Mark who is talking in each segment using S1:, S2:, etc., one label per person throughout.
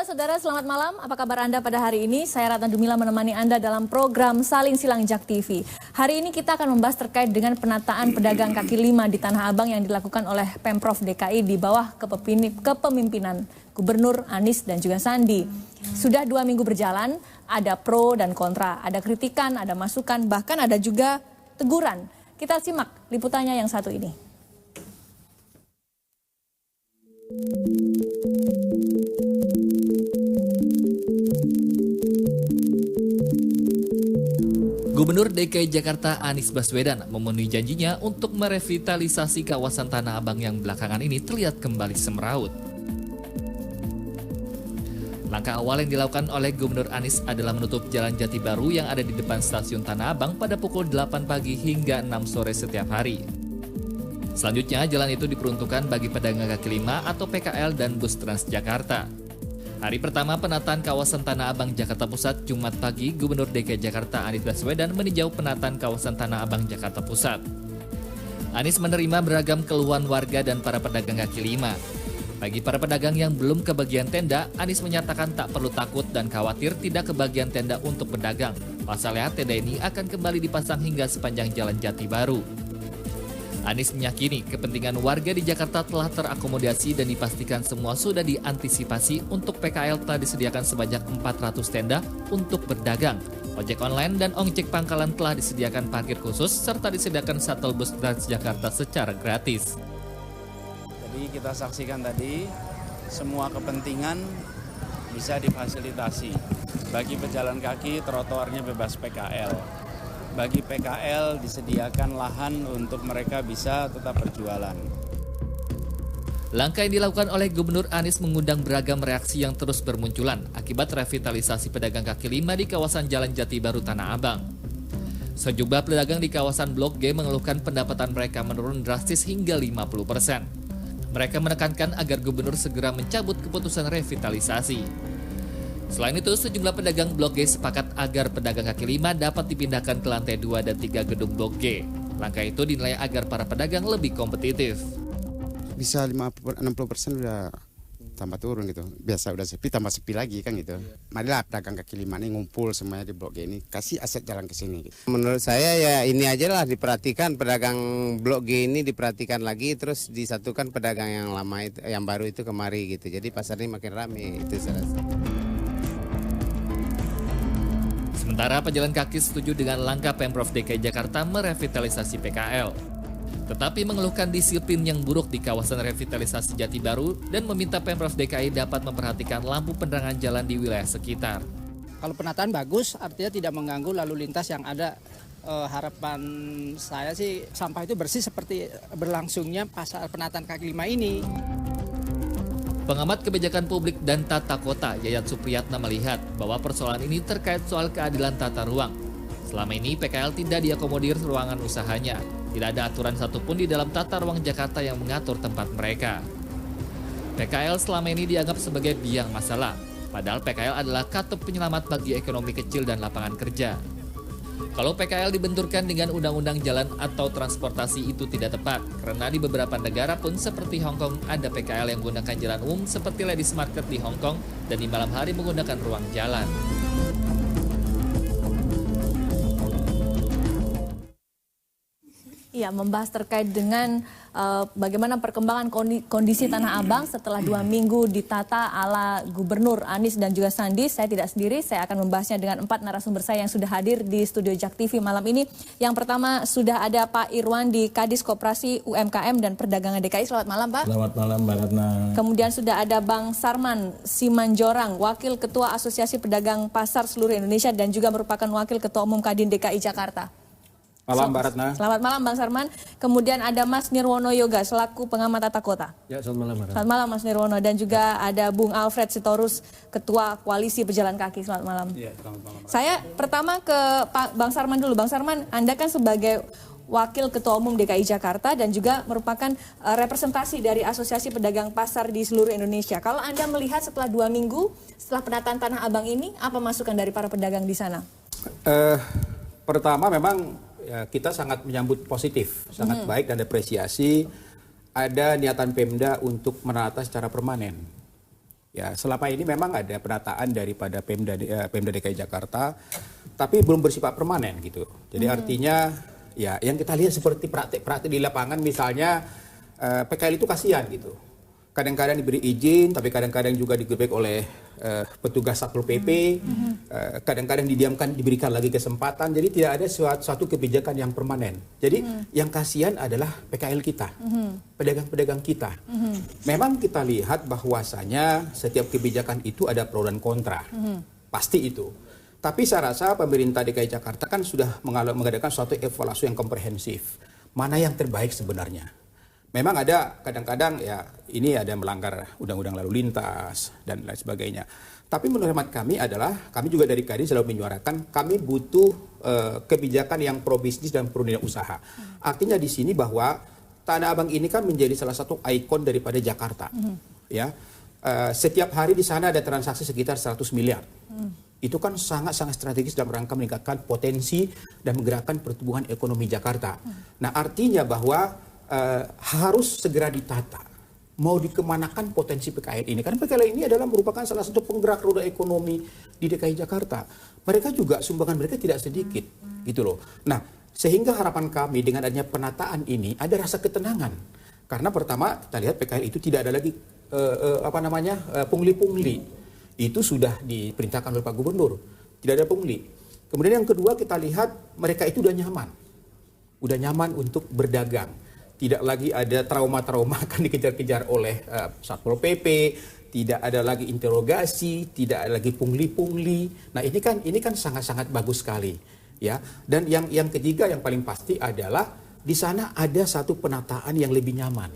S1: Saudara, selamat malam. Apa kabar Anda pada hari ini? Saya Ratna Dumila menemani Anda dalam program Saling Silang Jak TV. Hari ini kita akan membahas terkait dengan penataan pedagang kaki lima di Tanah Abang yang dilakukan oleh Pemprov DKI di bawah kepemimpinan Gubernur Anies dan juga Sandi. Sudah 2 minggu berjalan, ada pro dan kontra, ada kritikan, ada masukan, bahkan ada juga teguran. Kita simak liputannya yang satu ini.
S2: Gubernur DKI Jakarta Anies Baswedan memenuhi janjinya untuk merevitalisasi kawasan Tanah Abang yang belakangan ini terlihat kembali semeraut. Langkah awal yang dilakukan oleh Gubernur Anies adalah menutup Jalan Jati Baru yang ada di depan stasiun Tanah Abang pada pukul 8 pagi hingga 6 sore setiap hari. Selanjutnya, jalan itu diperuntukkan bagi pedagang kaki lima atau PKL dan bus Transjakarta. Hari pertama penataan kawasan Tanah Abang, Jakarta Pusat, Jumat pagi, Gubernur DKI Jakarta Anies Baswedan meninjau penataan kawasan Tanah Abang, Jakarta Pusat. Anies menerima beragam keluhan warga dan para pedagang kaki lima. Bagi para pedagang yang belum kebagian tenda, Anies menyatakan tak perlu takut dan khawatir tidak kebagian tenda untuk berdagang. Pasalnya, tenda ini akan kembali dipasang hingga sepanjang Jalan Jati Baru. Anies meyakini kepentingan warga di Jakarta telah terakomodasi dan dipastikan semua sudah diantisipasi. Untuk PKL telah disediakan sebanyak 400 tenda untuk berdagang. Ojek online dan ojek pangkalan telah disediakan parkir khusus serta disediakan shuttle bus Transjakarta secara gratis.
S3: Jadi kita saksikan tadi semua kepentingan bisa difasilitasi. Bagi pejalan kaki trotoarnya bebas PKL. Bagi PKL disediakan lahan untuk mereka bisa tetap berjualan.
S2: Langkah yang dilakukan oleh Gubernur Anies mengundang beragam reaksi yang terus bermunculan akibat revitalisasi pedagang kaki lima di kawasan Jalan Jati Baru Tanah Abang. Sejumlah pedagang di kawasan Blok G mengeluhkan pendapatan mereka menurun drastis hingga 50%. Mereka menekankan agar Gubernur segera mencabut keputusan revitalisasi. Selain itu, sejumlah pedagang Blok G sepakat agar pedagang kaki lima dapat dipindahkan ke lantai 2 dan 3 gedung Blok G. Langkah itu dinilai agar para pedagang lebih kompetitif.
S4: Bisa 60% udah tambah turun gitu. Biasa udah sepi, tambah sepi lagi kan gitu. Marilah pedagang kaki lima ini ngumpul semuanya di Blok G ini, kasih aset jalan ke sini. Gitu.
S5: Menurut saya ya ini aja lah diperhatikan, pedagang Blok G ini diperhatikan lagi, terus disatukan pedagang yang lama itu, yang baru itu kemari gitu. Jadi pasarnya makin ramai itu saya rasa.
S2: Sementara pejalan kaki setuju dengan langkah Pemprov DKI Jakarta merevitalisasi PKL. Tetapi mengeluhkan disiplin yang buruk di kawasan revitalisasi Jati Baru dan meminta Pemprov DKI dapat memperhatikan lampu penerangan jalan di wilayah sekitar.
S6: Kalau penataan bagus, artinya tidak mengganggu lalu lintas yang ada. Harapan saya sih sampah itu bersih seperti berlangsungnya pasar penataan kaki lima ini.
S2: Pengamat kebijakan publik dan tata kota Yayat Supriyatna melihat bahwa persoalan ini terkait soal keadilan tata ruang. Selama ini PKL tidak diakomodir ruangan usahanya. Tidak ada aturan satupun di dalam tata ruang Jakarta yang mengatur tempat mereka. PKL selama ini dianggap sebagai biang masalah. Padahal PKL adalah katup penyelamat bagi ekonomi kecil dan lapangan kerja. Kalau PKL dibenturkan dengan undang-undang jalan atau transportasi itu tidak tepat, karena di beberapa negara pun seperti Hong Kong ada PKL yang menggunakan jalan umum seperti Ladies Market di Hong Kong dan di malam hari menggunakan ruang jalan.
S1: Ya, membahas terkait dengan bagaimana perkembangan kondisi Tanah Abang setelah 2 minggu ditata ala Gubernur Anies dan juga Sandi. Saya tidak sendiri, saya akan membahasnya dengan 4 narasumber saya yang sudah hadir di studio Jak TV malam ini. Yang pertama sudah ada Pak Irwan di Kadis Koperasi UMKM dan Perdagangan DKI. Selamat malam, Pak.
S7: Selamat malam, Mbak Ratna.
S1: Kemudian sudah ada Bang Sarman Simanjorang, Wakil Ketua Asosiasi Pedagang Pasar Seluruh Indonesia dan juga merupakan Wakil Ketua Umum Kadin DKI Jakarta.
S7: Malam, Mbak Ratna.
S1: Selamat malam, Bang Sarman. Kemudian ada Mas Nirwono Yoga selaku pengamat tata kota.
S7: Ya, selamat malam, Mbak Ratna.
S1: Selamat malam, Mas Nirwono. Dan juga ada Bung Alfred Sitorus, Ketua Koalisi Pejalan Kaki. Selamat malam.
S7: Ya, selamat malam.
S1: Saya pertama ke Pak Bang Sarman dulu. Bang Sarman, Anda kan sebagai Wakil Ketua Umum DKI Jakarta dan juga merupakan representasi dari Asosiasi Pedagang Pasar di seluruh Indonesia. Kalau Anda melihat setelah 2 minggu setelah penataan Tanah Abang ini, apa masukan dari para pedagang di sana?
S7: Pertama memang ya, kita sangat menyambut positif, sangat baik dan apresiasi ada niatan Pemda untuk menata secara permanen. Ya, selama ini memang ada penataan daripada Pemda DKI Jakarta, tapi belum bersifat permanen gitu. Jadi artinya ya yang kita lihat seperti praktik-praktik di lapangan, misalnya PKL itu kasihan gitu. Kadang-kadang diberi izin, tapi kadang-kadang juga digebek oleh petugas Satpol PP. Kadang-kadang didiamkan, diberikan lagi kesempatan. Jadi tidak ada suatu kebijakan yang permanen. Jadi yang kasihan adalah PKL kita, pedagang-pedagang kita. Memang kita lihat bahwasanya setiap kebijakan itu ada pro dan kontra, pasti itu. Tapi saya rasa pemerintah DKI Jakarta kan sudah mengadakan suatu evaluasi yang komprehensif. Mana yang terbaik sebenarnya? Memang ada kadang-kadang ya ini ada melanggar undang-undang lalu lintas dan lain sebagainya. Tapi menurut hemat kami adalah, kami juga dari Kadin selalu menyuarakan, kami butuh kebijakan yang pro bisnis dan pro dunia usaha. Artinya di sini bahwa Tanah Abang ini kan menjadi salah satu ikon daripada Jakarta. Ya, setiap hari di sana ada transaksi sekitar 100 miliar. Itu kan sangat-sangat strategis dalam rangka meningkatkan potensi dan menggerakkan pertumbuhan ekonomi Jakarta. Nah, artinya bahwa harus segera ditata. Mau dikemanakan potensi PKL ini? Karena PKL ini adalah merupakan salah satu penggerak roda ekonomi di DKI Jakarta. Mereka juga sumbangan mereka tidak sedikit, gitu loh. Nah, sehingga harapan kami dengan adanya penataan ini ada rasa ketenangan. Karena pertama kita lihat PKL itu tidak ada lagi pungli-pungli. Itu sudah diperintahkan oleh Pak Gubernur. Tidak ada pungli. Kemudian yang kedua kita lihat mereka itu udah nyaman. Udah nyaman untuk berdagang. Tidak lagi ada trauma-trauma akan dikejar-kejar oleh Satpol PP, tidak ada lagi interogasi, tidak ada lagi pungli-pungli. Nah, ini kan sangat-sangat bagus sekali, ya. Dan yang ketiga yang paling pasti adalah di sana ada satu penataan yang lebih nyaman.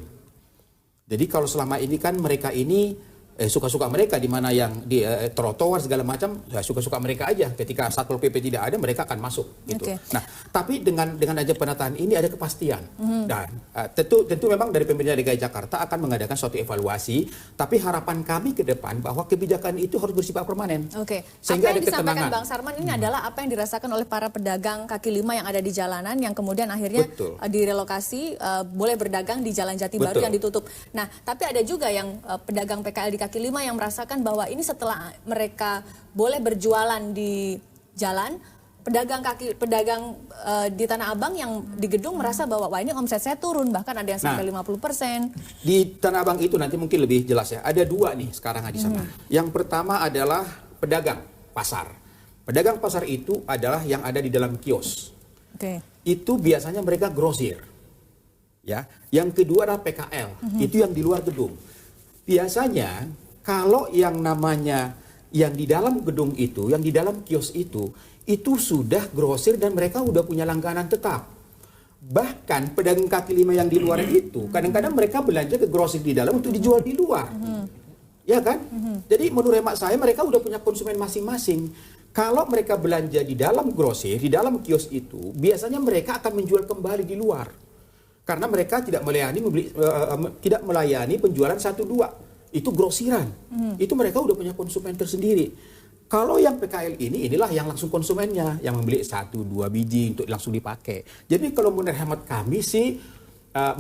S7: Jadi kalau selama ini kan mereka ini suka-suka mereka, di mana yang di trotoar segala macam, ya suka-suka mereka aja. Ketika Satpol PP tidak ada, mereka akan masuk gitu.
S1: Okay.
S7: Nah, tapi dengan aja penataan ini ada kepastian. Dan tentu memang dari pemerintah DKI Jakarta akan mengadakan suatu evaluasi, tapi harapan kami ke depan bahwa kebijakan itu harus bersifat permanen.
S1: Oke.
S7: Sehingga
S1: apa yang
S7: ada
S1: disampaikan
S7: ketenangan.
S1: Bang Sarman ini adalah apa yang dirasakan oleh para pedagang kaki lima yang ada di jalanan yang kemudian akhirnya direlokasi boleh berdagang di Jalan Jati Baru yang ditutup. Nah, tapi ada juga yang pedagang PKL di kaki lima yang merasakan bahwa ini setelah mereka boleh berjualan di jalan, pedagang di Tanah Abang yang di gedung merasa bahwa wah ini omset saya turun, bahkan ada yang sampai 50%.
S7: Di Tanah Abang itu nanti mungkin lebih jelas ya. Ada dua nih sekarang di sana. Yang pertama adalah pedagang pasar. Pedagang pasar itu adalah yang ada di dalam kios. Itu biasanya mereka grosir. Ya. Yang kedua adalah PKL. Itu yang di luar gedung. Biasanya kalau yang namanya yang di dalam gedung itu, yang di dalam kios itu sudah grosir dan mereka udah punya langganan tetap. Bahkan pedagang kaki lima yang di luar itu, kadang-kadang mereka belanja ke grosir di dalam untuk dijual di luar. Ya kan? Jadi menurut hemat saya mereka udah punya konsumen masing-masing. Kalau mereka belanja di dalam grosir, di dalam kios itu, biasanya mereka akan menjual kembali di luar. Karena mereka tidak melayani penjualan 1-2. Itu grosiran. Itu mereka udah punya konsumen tersendiri. Kalau yang PKL inilah yang langsung konsumennya, yang membeli 1-2 biji untuk langsung dipakai. Jadi kalau menurut hemat kami sih,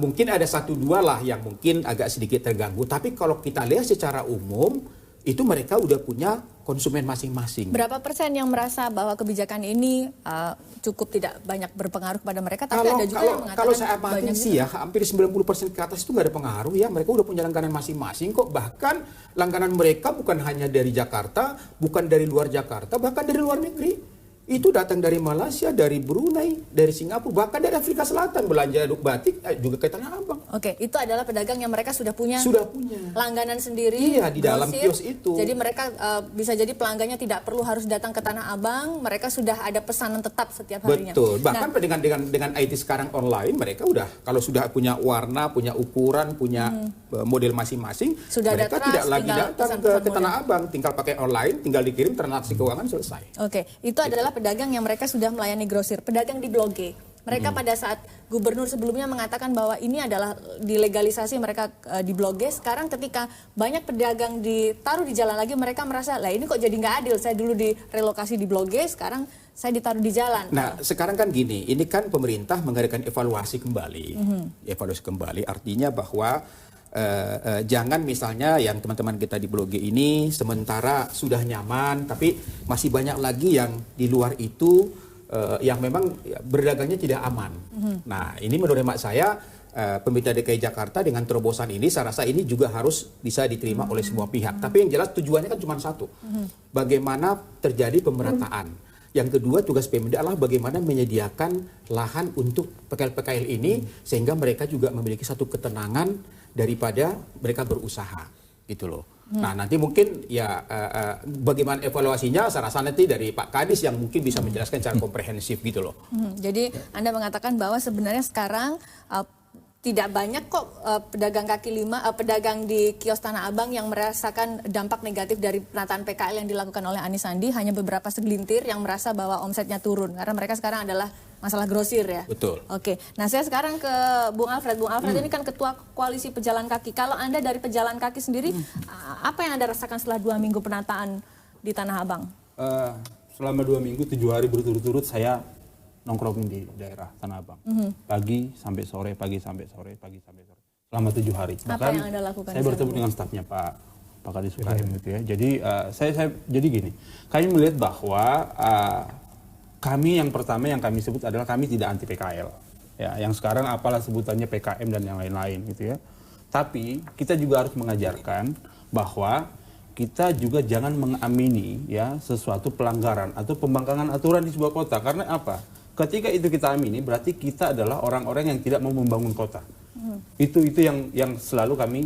S7: mungkin ada 1-2 lah yang mungkin agak sedikit terganggu. Tapi kalau kita lihat secara umum, itu mereka udah punya konsumen masing-masing.
S1: Berapa persen yang merasa bahwa kebijakan ini cukup tidak banyak berpengaruh kepada mereka, tapi ada juga yang mengatakan
S7: kalau saya amati sih ya, hampir 90% ke atas itu nggak ada pengaruh ya. Mereka udah punya langganan masing-masing kok. Bahkan langganan mereka bukan hanya dari Jakarta, bukan dari luar Jakarta, bahkan dari luar negeri. Itu datang dari Malaysia, dari Brunei, dari Singapura, bahkan dari Afrika Selatan belanja batik juga ke Tanah Abang.
S1: Oke, itu adalah pedagang yang mereka sudah punya langganan sendiri.
S7: Iya, di dalam kios itu.
S1: Jadi mereka bisa jadi pelanggannya tidak perlu harus datang ke Tanah Abang, mereka sudah ada pesanan tetap setiap harinya.
S7: Betul. Bahkan dengan IT sekarang online, mereka udah kalau sudah punya warna, punya ukuran, punya model masing-masing, mereka tidak lagi datang ke Tanah Abang, tinggal pakai online, tinggal dikirim, transaksi keuangan selesai.
S1: Oke, itu adalah pedagang yang mereka sudah melayani grosir. Pedagang di Blok G, mereka pada saat gubernur sebelumnya mengatakan bahwa ini adalah dilegalisasi mereka di Blok G. Sekarang ketika banyak pedagang ditaruh di jalan lagi, mereka merasa, lah ini kok jadi nggak adil. Saya dulu direlokasi di Blok G, sekarang saya ditaruh di jalan.
S7: Nah, sekarang kan gini, ini kan pemerintah mengadakan evaluasi kembali. Evaluasi kembali artinya bahwa jangan misalnya yang teman-teman kita di Blok G ini sementara sudah nyaman, tapi masih banyak lagi yang di luar itu yang memang berdagangnya tidak aman. Nah, ini menurut hemat saya pemerintah DKI Jakarta dengan terobosan ini, saya rasa ini juga harus bisa diterima oleh semua pihak. Tapi yang jelas tujuannya kan cuma satu, bagaimana terjadi pemerataan. Yang kedua, tugas Pemda adalah bagaimana menyediakan lahan untuk PKL-PKL ini sehingga mereka juga memiliki satu ketenangan daripada mereka berusaha, gitu loh. Nah, nanti mungkin ya bagaimana evaluasinya, saya rasa nanti dari Pak Kadis yang mungkin bisa menjelaskan secara komprehensif gitu loh.
S1: Jadi Anda mengatakan bahwa sebenarnya sekarang tidak banyak kok pedagang kaki lima, pedagang di kios Tanah Abang yang merasakan dampak negatif dari penataan PKL yang dilakukan oleh Anies Sandi. Hanya beberapa segelintir yang merasa bahwa omsetnya turun karena mereka sekarang adalah masalah grosir ya.
S7: Betul.
S1: Oke, nah saya sekarang ke Bung Alfred. Bung Alfred ini kan ketua koalisi pejalan kaki. Kalau Anda dari pejalan kaki sendiri, apa yang Anda rasakan setelah 2 minggu penataan di Tanah Abang?
S8: Selama 2 minggu 7 hari berturut-turut saya nongkrong di daerah Tanah Abang. Pagi sampai sore, pagi sampai sore, pagi sampai sore. Selama 7 hari.
S1: Apa yang Anda lakukan?
S8: Saya bertemu dengan stafnya Pak Kadis UKM gitu ya. Jadi jadi gini, kami melihat bahwa kami yang pertama yang kami sebut adalah kami tidak anti PKL. Ya, yang sekarang apalah sebutannya PKM dan yang lain-lain gitu ya. Tapi kita juga harus mengajarkan bahwa kita juga jangan mengamini ya sesuatu pelanggaran atau pembangkangan aturan di sebuah kota. Karena apa? Ketika itu kita amini, berarti kita adalah orang-orang yang tidak mau membangun kota. Itu yang selalu kami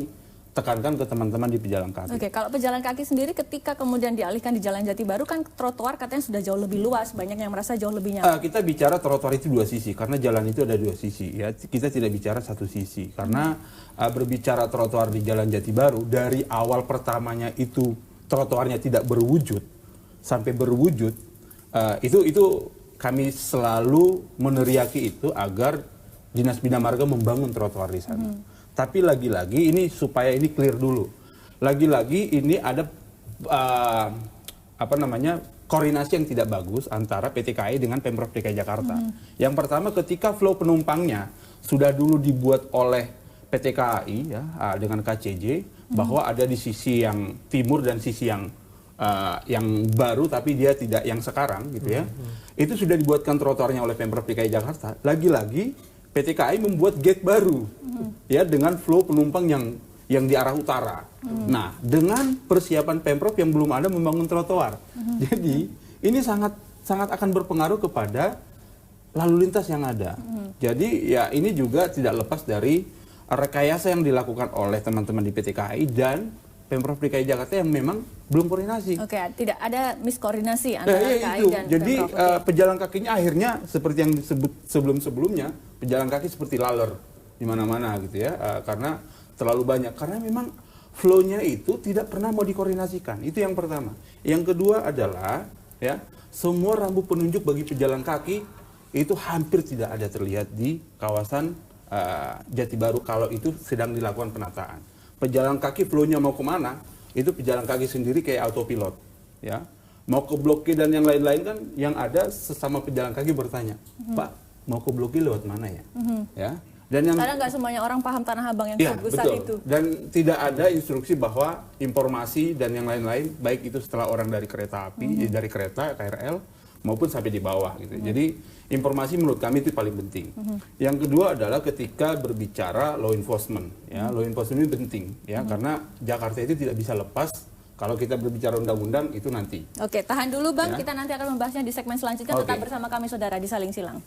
S8: tekankan ke teman-teman di pejalan kaki.
S1: Oke, kalau pejalan kaki sendiri ketika kemudian dialihkan di Jalan Jati Baru kan trotoar katanya sudah jauh lebih luas, banyak yang merasa jauh lebih nyaman.
S8: Kita bicara trotoar itu 2 sisi, karena jalan itu ada 2 sisi. Ya, kita tidak bicara satu sisi, karena berbicara trotoar di Jalan Jati Baru dari awal pertamanya itu trotoarnya tidak berwujud sampai berwujud, itu kami selalu meneriaki itu agar Dinas Bina Marga membangun trotoar di sana. Tapi lagi-lagi ini supaya ini clear dulu. Lagi-lagi ini ada koordinasi yang tidak bagus antara PT KAI dengan Pemprov DKI Jakarta. Yang pertama ketika flow penumpangnya sudah dulu dibuat oleh PT KAI ya dengan KCJ bahwa ada di sisi yang timur dan sisi yang baru tapi dia tidak yang sekarang gitu ya. Itu sudah dibuatkan trotoarnya oleh Pemprov DKI Jakarta. Lagi-lagi PT KAI membuat gate baru ya dengan flow penumpang yang di arah utara. Nah, dengan persiapan Pemprov yang belum ada membangun trotoar. Jadi, ini sangat akan berpengaruh kepada lalu lintas yang ada. Jadi, ya ini juga tidak lepas dari rekayasa yang dilakukan oleh teman-teman di PT KAI dan Pemprov DKI Jakarta yang memang belum koordinasi.
S1: Oke, tidak ada miskoordinasi antara KAI
S8: itu.
S1: dan
S8: Jadi
S1: Pemprov.
S8: pejalan kakinya akhirnya seperti yang disebut sebelum-sebelumnya, pejalan kaki seperti laler di mana-mana gitu ya, karena terlalu banyak. Karena memang flow-nya itu tidak pernah mau dikoordinasikan. Itu yang pertama. Yang kedua adalah ya semua rambu penunjuk bagi pejalan kaki itu hampir tidak ada terlihat di kawasan Jati Baru kalau itu sedang dilakukan penataan. Pejalan kaki flow-nya mau kemana, itu pejalan kaki sendiri kayak autopilot. Ya. Mau ke Blok G dan yang lain-lain kan, yang ada sesama pejalan kaki bertanya, Pak, mau ke Blok G lewat mana ya? Ya. Dan yang,
S1: karena nggak semuanya orang paham Tanah Abang yang besar
S8: betul.
S1: itu.
S8: Dan tidak ada instruksi bahwa informasi dan yang lain-lain, baik itu setelah orang dari kereta api, dari kereta, KRL, maupun sampai di bawah. Gitu. Jadi informasi menurut kami itu paling penting. Yang kedua adalah ketika berbicara law enforcement. Ya, law enforcement ini penting, ya, karena Jakarta itu tidak bisa lepas kalau kita berbicara undang-undang itu nanti.
S1: Oke, tahan dulu Bang,
S8: Ya.
S1: kita nanti akan membahasnya di segmen selanjutnya. Tetap bersama kami saudara di Saling Silang.